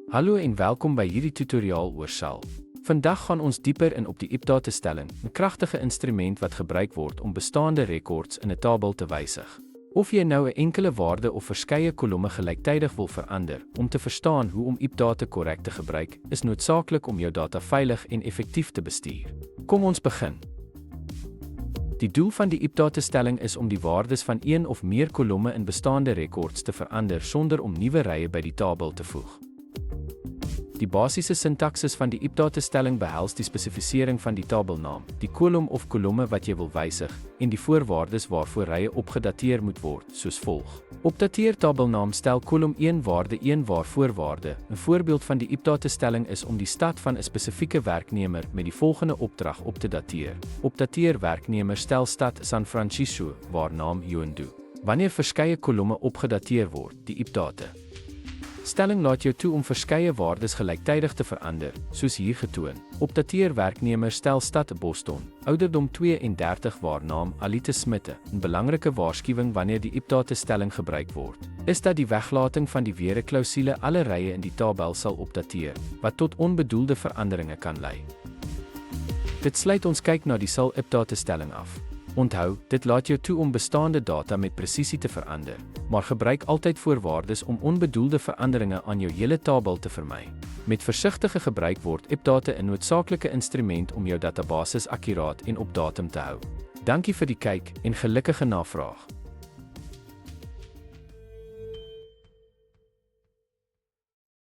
Hallo en welkom by hierdie tutoriaal oor SAL. Vandag gaan ons dieper in op die IPDATA-stelling, 'n kragtige instrument wat gebruik word om bestaande rekords in 'n tabel te wysig. Of jy nou 'n enkele waarde of verskeie kolomme gelyktydig wil verander, om te verstaan hoe om IPDATA korrek te gebruik, is noodsaaklik om jou data veilig en effektief te bestuur. Kom ons begin. Die doel van die IPDATA-stelling is om die waardes van een of meer kolomme in bestaande rekords te verander sonder om nuwe rye by die tabel te voeg. Die basiese sintaksis van die IPDATA-stelling behels die spesifisering van die tabelnaam, die kolom of kolomme wat jy wil wysig, en die voorwaardes waarvoor rye opgedateer moet word, soos volg. Opdateer tabelnaam stel kolom 1 waarde 1 waar voorwaarde. 'n Voorbeeld van die IPDATA-stelling is om die stad van 'n spesifieke werknemer met die volgende opdrag op te dateer. Opdateer werknemer stel stad San Francisco, waar naam Yondu. Wanneer verskeie kolomme opgedateer word, die IPDATA stelling laat jou toe om verskeie waardes gelyktydig te verander, soos hier getoon. Opdateer werknemer stel stad Boston, ouderdom 32 waar naam Alita Smitte. 'n Belangrike waarskuwing wanneer die IPDATA-stelling gebruik word, is dat die weglating van die were-klousule alle rye in die tabel sal opdateer, wat tot onbedoelde veranderinge kan lei. Dit sluit ons kyk na die SAL IPDATA-stelling af. Onthou, dit laat jou toe om bestaande data met presisie te verander, maar gebruik altyd voorwaardes om onbedoelde veranderinge aan jou hele tabel te vermy. Met versigtige gebruik word IPDATA 'n noodsaaklike instrument om jou databasis akkuraat en op datum te hou. Dankie vir die kyk en gelukkige navraag.